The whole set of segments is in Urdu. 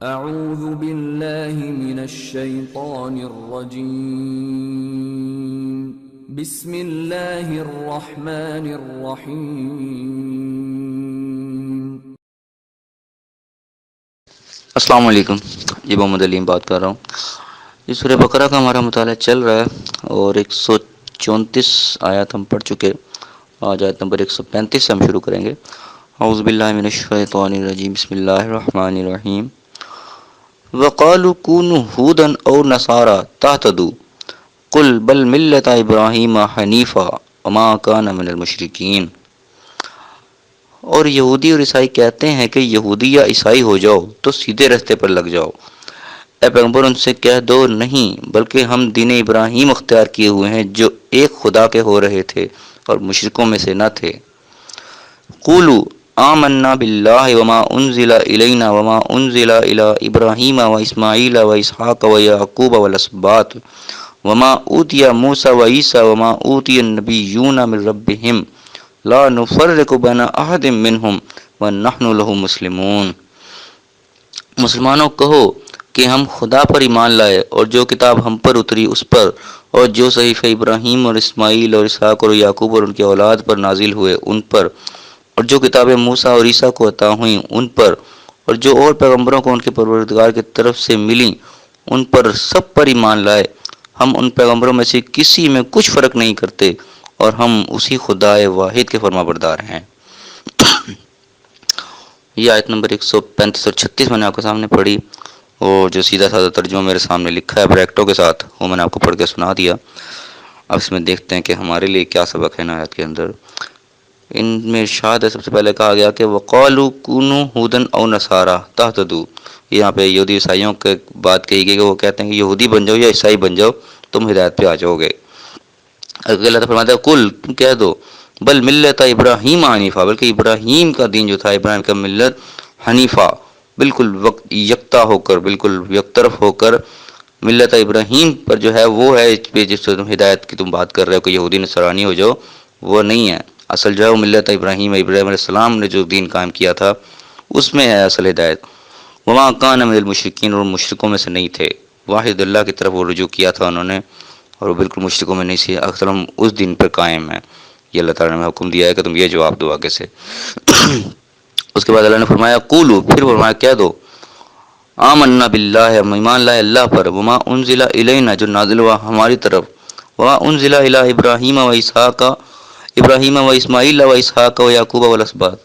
اعوذ باللہ من الشیطان الرجیم بسم اللہ الرحمن الرحیم۔ السلام علیکم، یہ محمد علیم بات کر رہا ہوں۔ یہ سورہ بقرہ کا ہمارا مطالعہ چل رہا ہے اور 134 آیات ہم پڑھ چکے۔ آج آیت نمبر 135 سے ہم شروع کریں گے۔ اعوذ باللہ من الشیطان الرجیم، بسم اللہ الرحمن الرحیم۔ وقالوا كونوا هودا او نصارى تهتدوا قل بل ملة ابراہیم حنیفا وما كان من المشرکین۔ اور یہودی اور عیسائی کہتے ہیں کہ یہودی یا عیسائی ہو جاؤ تو سیدھے راستے پر لگ جاؤ۔ اے پیغمبر ان سے کہہ دو نہیں، بلکہ ہم دین ابراہیم اختیار کیے ہوئے ہیں جو ایک خدا کے ہو رہے تھے اور مشرکوں میں سے نہ تھے۔ قولوا آمنا باللہ وما انزل الینا وما انزل الی ابراہیم و اسماعیل و اسحاق و یعقوب والاسباط وما اوتی موسیٰ و عیسیٰ وما اوتی النبیون من ربہم لا نفرق بین احد منہم ونحن لہ مسلمون۔ مسلمانوں کہو کہ ہم خدا پر ایمان لائے اور جو کتاب ہم پر اتری اس پر، اور جو صحیفہ ابراہیم اور اسماعیل اور اسحاق اور یعقوب اور ان کی اولاد پر نازل ہوئے ان پر، اور جو کتابیں موسیٰ اور عیسیٰ کو عطا ہوئیں ان پر، اور جو اور پیغمبروں کو ان کے پروردگار کی طرف سے ملیں ان پر سب پر ایمان لائے۔ ہم ان پیغمبروں میں سے کسی میں کچھ فرق نہیں کرتے اور ہم اسی خدا واحد کے فرما بردار ہیں۔ یہ آیت نمبر 135 اور 36 میں نے آپ کے سامنے پڑھی، اور جو سیدھا سادہ ترجمہ میرے سامنے لکھا ہے بریکٹوں کے ساتھ وہ میں نے آپ کو پڑھ کے سنا دیا۔ اب اس میں دیکھتے ہیں کہ ہمارے لیے کیا سبق ہے آیت کے اندر۔ ان میں ارشاد ہے، سب سے پہلے کہا گیا کہ وقالوا کونوا ھودا او نصارى تهتدوا۔ یہاں پہ یہودی عیسائیوں کی بات کہی گئی کہ وہ کہتے ہیں کہ یہودی بن جاؤ یا عیسائی بن جاؤ تم ہدایت پہ آ جاؤ گے۔ اللہ تعالیٰ فرماتا ہے قل، تم کہہ دو، بل ملت ابراہیم حنیفہ، بلکہ ابراہیم کا دین جو تھا، ابراہیم کا ملت حنیفہ، بالکل یکتا ہو کر، بالکل یک طرف ہو کر ملت ابراہیم پر جو ہے وہ ہے جس سے تم ہدایت کی تم بات کر رہے ہو کہ یہودی نصرانی ہو جاؤ، وہ نہیں ہے۔ اصل جو ہے وہ ملت ابراہیم علیہ السلام نے جو دین قائم کیا تھا اس میں ہے اصل ہدایت۔ وما کان من المشرکین، اور مشرکوں میں سے نہیں تھے۔ واحد اللہ کی طرف وہ رجوع کیا تھا انہوں نے، اور وہ بالکل مشرکوں میں نہیں تھے۔ اکثر ہم اس دین پر قائم ہیں۔ یہ اللہ تعالیٰ نے ہمیں حکم دیا ہے کہ تم یہ جواب دو آگے سے۔ اس کے بعد اللہ نے فرمایا قولوا، پھر فرمایا کہہ دو، آمنا باللہ، ہم ایمان لائے اللہ پر، وما انزل الینا، جو نازل ہوا ہماری طرف، وما انزل الی ابراہیم و اسحاق، ابراہیم و اسماعیل و اسحاق و یعقوب والاسباط،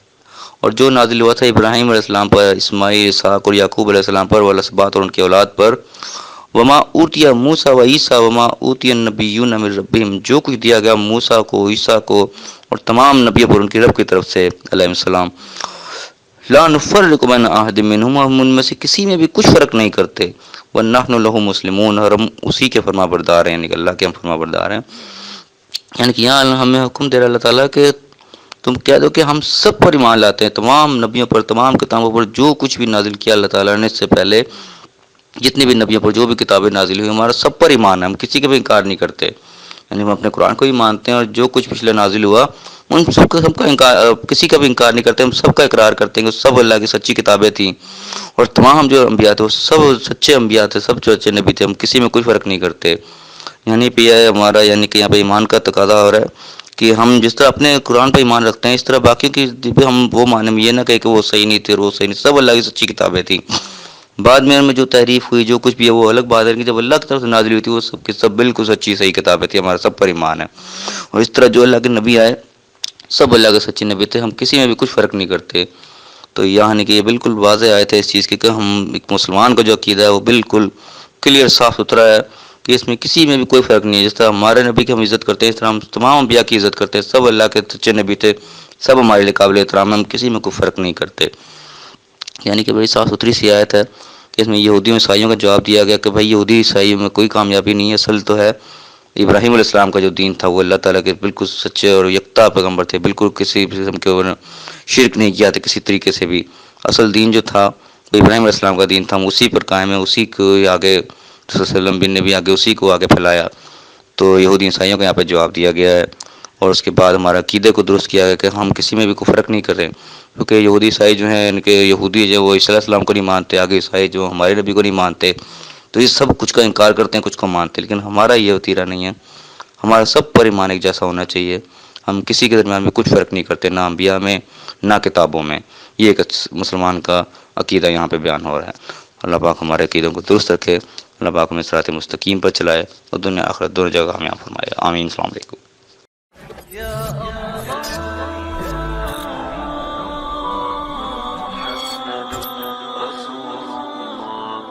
اور جو نازل ہوا تھا ابراہیم علیہ السلام پر، اسماعیل، اسحاق اور یعقوب علیہ السلام پر، والاسباط اور ان کی اولاد پر، وما اوتی موسیٰ و عیسیٰ وما اوتی النبیون من ربہم، جو کچھ دیا گیا موسیٰ کو، عیسیٰ کو اور تمام نبیوں پر ان کی رب کی طرف سے علیہ السلام، لا نفرق بین احد منہم، ہم ان میں سے کسی میں بھی کچھ فرق نہیں کرتے، ونحن لہ مسلمون، اور ہم اسی کے فرما بردار ہیں، یعنی کہ اللہ کے ہم فرما بردار ہیں۔ یعنی کہ یہاں ہمیں حکم دے رہا اللہ تعالیٰ کہ تم کہہ دو کہ ہم سب پر ایمان لاتے ہیں، تمام نبیوں پر، تمام کتابوں پر، جو کچھ بھی نازل کیا اللہ تعالیٰ نے اس سے پہلے، جتنی بھی نبیوں پر جو بھی کتابیں نازل ہوئی، ہمارا سب پر ایمان ہے، ہم کسی کا بھی انکار نہیں کرتے۔ یعنی ہم اپنے قرآن کو بھی مانتے ہیں، اور جو کچھ پچھلے نازل ہوا ان سب کا انکار، کسی کا بھی انکار نہیں کرتے، ہم سب کا اقرار کرتے ہیں کہ سب اللہ کی سچی کتابیں تھیں، اور تمام جو انبیاء تھے وہ سب سچے انبیاء تھے، سب جو اچھے نبی تھے، ہم کسی میں کوئی فرق نہیں کرتے۔ یعنی پہ یہ ہمارا، یعنی کہ یہاں پہ ایمان کا تقاضا ہو رہا ہے کہ ہم جس طرح اپنے قرآن پہ ایمان رکھتے ہیں اس طرح باقیوں کی بھی ہم وہ مانیں، یہ نہ کہیں کہ وہ صحیح نہیں تھے اور وہ صحیح نہیں، سب اللہ کی سچی کتابیں تھیں۔ بعد میں ان میں جو تحریف ہوئی، جو کچھ بھی ہے وہ الگ بات ہے، کہ جب اللہ کی طرف سے نازل ہوئی تھی وہ سب کی سب بالکل سچی صحیح کتابیں تھیں، ہمارا سب پر ایمان ہے۔ اور اس طرح جو اللہ کے نبی آئے سب اللہ کے سچے نبی تھے، ہم کسی میں بھی کچھ فرق نہیں کرتے۔ تو یعنی کہ یہ بالکل واضح آیت ہے اس چیز کی کہ ہم ایک مسلمان کا جو عقیدہ ہے وہ بالکل کلیئر، صاف ستھرا ہے کہ اس میں کسی میں بھی کوئی فرق نہیں ہے۔ جس طرح ہمارے نبی کی ہم عزت کرتے ہیں اس طرح ہم تمام انبیاء کی عزت کرتے ہیں، سب اللہ کے سچے نبی تھے، سب ہمارے لیے قابل احترام ہیں، ہم کسی میں کوئی فرق نہیں کرتے۔ یعنی کہ بڑی صاف ستھری سی آیت ہے کہ اس میں یہودیوں عیسائیوں کا جواب دیا گیا کہ بھائی یہودی عیسائیوں میں کوئی کامیابی نہیں ہے، اصل تو ہے ابراہیم علیہ السلام کا جو دین تھا وہ اللہ تعالیٰ کے بالکل سچے اور یکتا پیغمبر تھے، بالکل کسی قسم کے شرک نہیں کیا تھا کسی طریقے سے بھی۔ اصل دین جو تھا وہ ابراہیم علیہ السلام کا دین تھا، ہم اسی پر قائم ہیں، اسی کو آگے صلی اللہ علیہ وسلم نے بھی آگے اسی کو آگے پھیلایا۔ تو یہودی عیسائیوں کو یہاں پہ جواب دیا گیا ہے۔ اور اس کے بعد ہمارا عقیدے کو درست کیا گیا کہ ہم کسی میں بھی کوئی فرق نہیں کر رہے، کیونکہ یہودی عیسائی جو ہیں، ان کے یہودی جو وہ عیسی علیہ السلام کو نہیں مانتے، آگے عیسائی جو ہمارے نبی کو نہیں مانتے، تو یہ سب کچھ کا انکار کرتے ہیں، کچھ کو مانتے ہیں، لیکن ہمارا یہ وتیرہ نہیں ہے، ہمارا سب پر ایمان ایک جیسا ہونا چاہیے، ہم کسی کے درمیان میں کچھ فرق نہیں کرتے، نہ انبیاء میں نہ کتابوں میں، یہ ایک مسلمان کا عقیدہ یہاں پہ بیان ہو رہا ہے۔ اللہ پاک ہمارے عقیدوں کو درست رکھے، اللہ پاک ہمیں صراط مستقیم پر چلائے اور دنیا آخرت دونوں جگہ ہمیں فرمائے، آمین۔ السلام علیکم۔